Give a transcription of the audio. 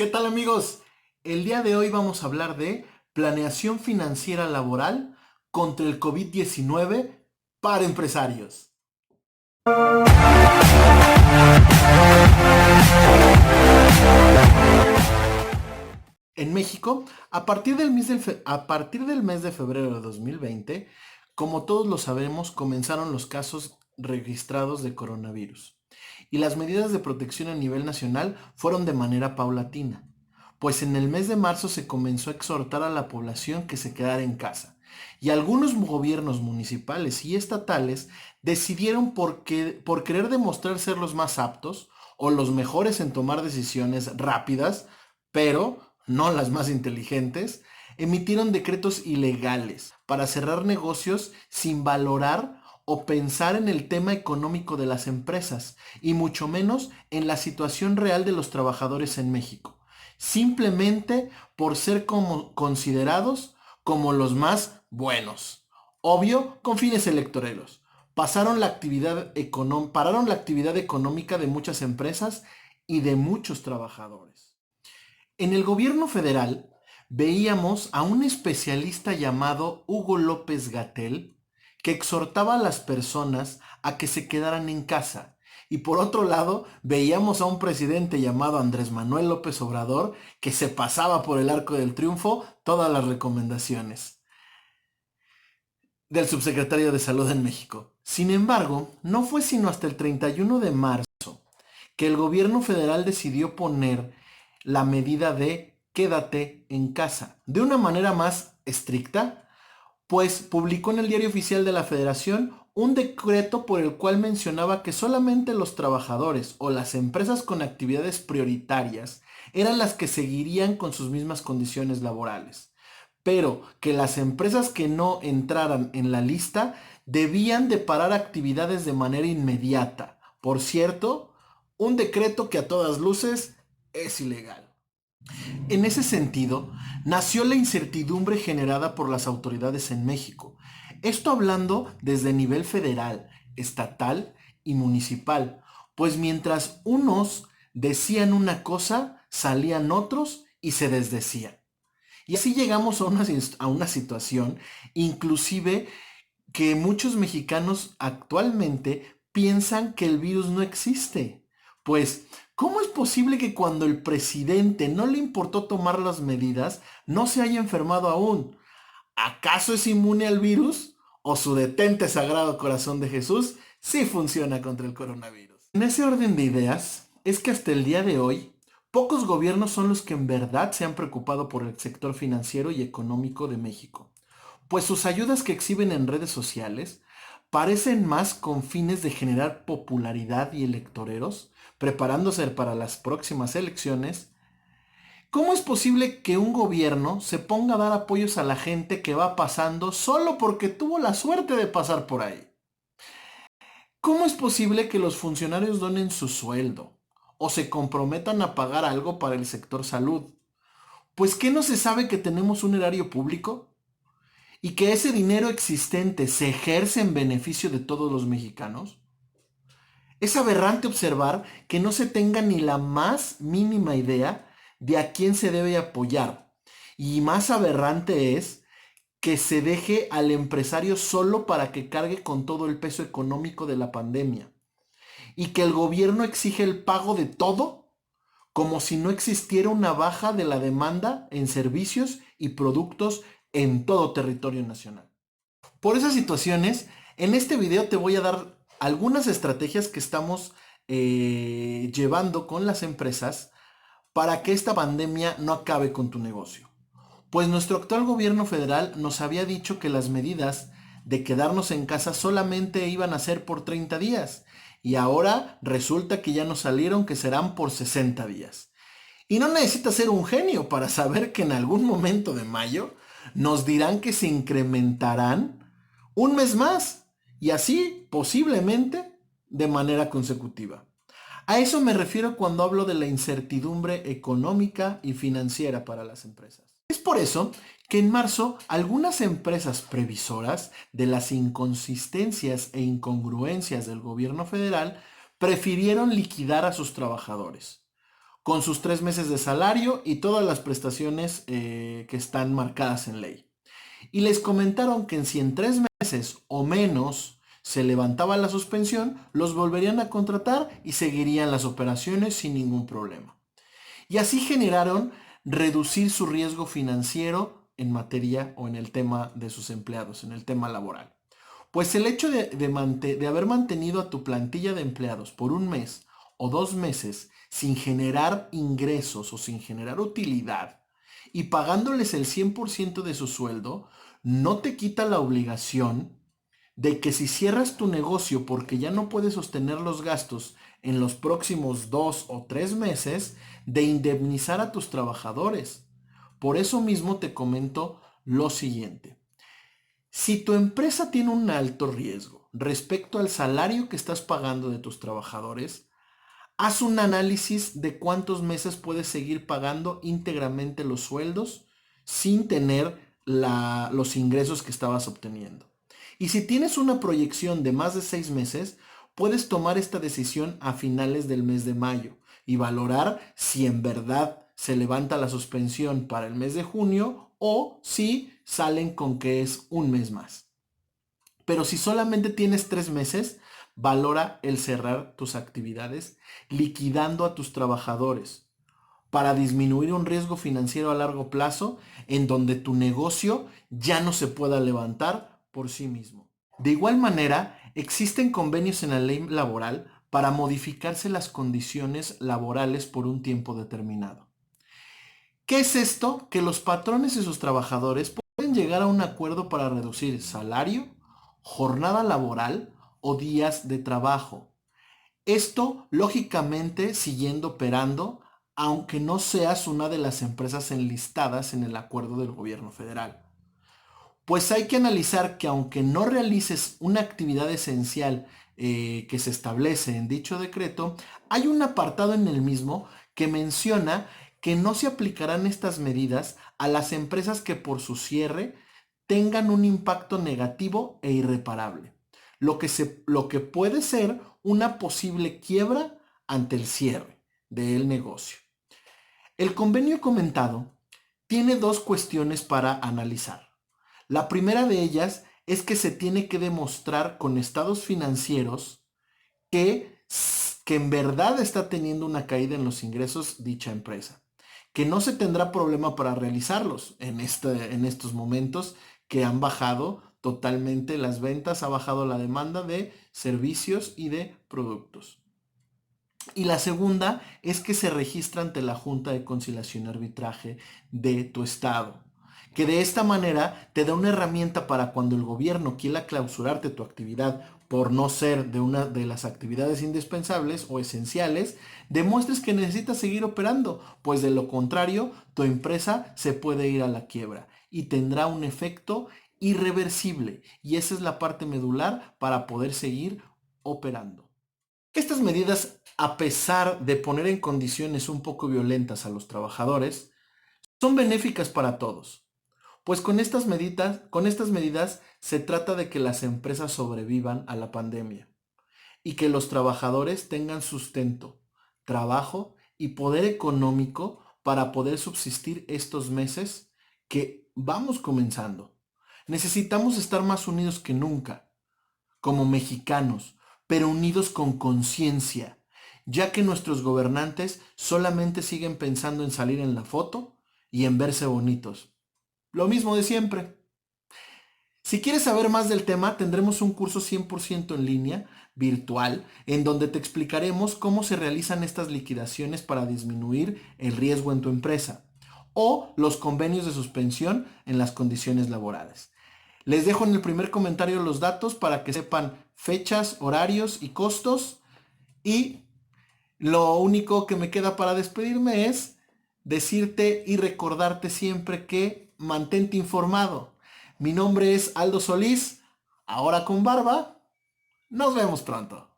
¿Qué tal amigos? El día de hoy vamos a hablar de planeación financiera laboral contra el COVID-19 para empresarios. En México, a partir del mes de febrero de 2020, como todos lo sabemos, comenzaron los casos registrados de coronavirus y las medidas de protección a nivel nacional fueron de manera paulatina, pues en el mes de marzo se comenzó a exhortar a la población que se quedara en casa y algunos gobiernos municipales y estatales decidieron por querer demostrar ser los más aptos o los mejores en tomar decisiones rápidas, pero no las más inteligentes, emitieron decretos ilegales para cerrar negocios sin valorar o pensar en el tema económico de las empresas y mucho menos en la situación real de los trabajadores en México, simplemente por ser considerados como los más buenos. Obvio, con fines electoreros. Pararon la actividad económica de muchas empresas y de muchos trabajadores. En el gobierno federal veíamos a un especialista llamado Hugo López Gatell que exhortaba a las personas a que se quedaran en casa. Y por otro lado, veíamos a un presidente llamado Andrés Manuel López Obrador que se pasaba por el arco del triunfo todas las recomendaciones del subsecretario de Salud en México. Sin embargo, no fue sino hasta el 31 de marzo que el gobierno federal decidió poner la medida de quédate en casa de una manera más estricta, pues publicó en el Diario Oficial de la Federación un decreto por el cual mencionaba que solamente los trabajadores o las empresas con actividades prioritarias eran las que seguirían con sus mismas condiciones laborales, pero que las empresas que no entraran en la lista debían de parar actividades de manera inmediata. Por cierto, un decreto que a todas luces es ilegal. En ese sentido, nació la incertidumbre generada por las autoridades en México. Esto hablando desde nivel federal, estatal y municipal, pues mientras unos decían una cosa, salían otros y se desdecían. Y así llegamos a una situación, inclusive que muchos mexicanos actualmente piensan que el virus no existe. Pues, ¿cómo es posible que cuando el presidente no le importó tomar las medidas, no se haya enfermado aún? ¿Acaso es inmune al virus? ¿O su detente sagrado corazón de Jesús sí funciona contra el coronavirus? En ese orden de ideas, es que hasta el día de hoy, pocos gobiernos son los que en verdad se han preocupado por el sector financiero y económico de México, pues sus ayudas que exhiben en redes sociales parecen más con fines de generar popularidad y electoreros, preparándose para las próximas elecciones. ¿Cómo es posible que un gobierno se ponga a dar apoyos a la gente que va pasando solo porque tuvo la suerte de pasar por ahí? ¿Cómo es posible que los funcionarios donen su sueldo o se comprometan a pagar algo para el sector salud? Pues ¿qué no se sabe que tenemos un erario público? Y que ese dinero existente se ejerce en beneficio de todos los mexicanos. Es aberrante observar que no se tenga ni la más mínima idea de a quién se debe apoyar. Y más aberrante es que se deje al empresario solo para que cargue con todo el peso económico de la pandemia. Y que el gobierno exige el pago de todo como si no existiera una baja de la demanda en servicios y productos en todo territorio nacional. Por esas situaciones, en este video te voy a dar algunas estrategias que estamos llevando con las empresas para que esta pandemia no acabe con tu negocio. Pues nuestro actual gobierno federal nos había dicho que las medidas de quedarnos en casa solamente iban a ser por 30 días y ahora resulta que ya nos salieron que serán por 60 días. Y no necesitas ser un genio para saber que en algún momento de mayo nos dirán que se incrementarán un mes más y así posiblemente de manera consecutiva. A eso me refiero cuando hablo de la incertidumbre económica y financiera para las empresas. Es por eso que en marzo algunas empresas previsoras de las inconsistencias e incongruencias del gobierno federal prefirieron liquidar a sus trabajadores, con sus 3 meses de salario y todas las prestaciones que están marcadas en ley. Y les comentaron que si en 3 meses o menos se levantaba la suspensión, los volverían a contratar y seguirían las operaciones sin ningún problema. Y así generaron reducir su riesgo financiero en materia o en el tema de sus empleados, en el tema laboral. Pues el hecho de haber mantenido a tu plantilla de empleados por 1 mes o 2 meses sin generar ingresos o sin generar utilidad y pagándoles el 100% de su sueldo, no te quita la obligación de que si cierras tu negocio porque ya no puedes sostener los gastos en los próximos 2 o 3 meses, de indemnizar a tus trabajadores. Por eso mismo te comento lo siguiente. Si tu empresa tiene un alto riesgo respecto al salario que estás pagando de tus trabajadores, haz un análisis de cuántos meses puedes seguir pagando íntegramente los sueldos sin tener los ingresos que estabas obteniendo. Y si tienes una proyección de más de 6 meses, puedes tomar esta decisión a finales del mes de mayo y valorar si en verdad se levanta la suspensión para el mes de junio o si salen con que es 1 mes más. Pero si solamente tienes 3 meses, valora el cerrar tus actividades liquidando a tus trabajadores para disminuir un riesgo financiero a largo plazo en donde tu negocio ya no se pueda levantar por sí mismo. De igual manera, existen convenios en la ley laboral para modificarse las condiciones laborales por un tiempo determinado. ¿Qué es esto? Que los patrones y sus trabajadores pueden llegar a un acuerdo para reducir salario, jornada laboral o días de trabajo. Esto, lógicamente, siguiendo operando, aunque no seas una de las empresas enlistadas en el acuerdo del gobierno federal. Pues hay que analizar que aunque no realices una actividad esencial que se establece en dicho decreto, hay un apartado en el mismo que menciona que no se aplicarán estas medidas a las empresas que por su cierre tengan un impacto negativo e irreparable, lo que puede ser una posible quiebra ante el cierre del negocio. El convenio comentado tiene dos cuestiones para analizar. La primera de ellas es que se tiene que demostrar con estados financieros que en verdad está teniendo una caída en los ingresos dicha empresa, que no se tendrá problema para realizarlos en estos momentos que han bajado totalmente las ventas, ha bajado la demanda de servicios y de productos. Y la segunda es que se registra ante la Junta de Conciliación y Arbitraje de tu estado, que de esta manera te da una herramienta para cuando el gobierno quiera clausurarte tu actividad por no ser de una de las actividades indispensables o esenciales, demuestres que necesitas seguir operando, pues de lo contrario, tu empresa se puede ir a la quiebra y tendrá un efecto irreversible. Y esa es la parte medular para poder seguir operando. Estas medidas, a pesar de poner en condiciones un poco violentas a los trabajadores, son benéficas para todos. Pues con estas medidas se trata de que las empresas sobrevivan a la pandemia y que los trabajadores tengan sustento, trabajo y poder económico para poder subsistir estos meses que vamos comenzando. Necesitamos estar más unidos que nunca, como mexicanos, pero unidos con conciencia, ya que nuestros gobernantes solamente siguen pensando en salir en la foto y en verse bonitos. Lo mismo de siempre. Si quieres saber más del tema, tendremos un curso 100% en línea, virtual, en donde te explicaremos cómo se realizan estas liquidaciones para disminuir el riesgo en tu empresa o los convenios de suspensión en las condiciones laborales. Les dejo en el primer comentario los datos para que sepan fechas, horarios y costos. Y lo único que me queda para despedirme es decirte y recordarte siempre que mantente informado. Mi nombre es Aldo Solís, ahora con barba. Nos vemos pronto.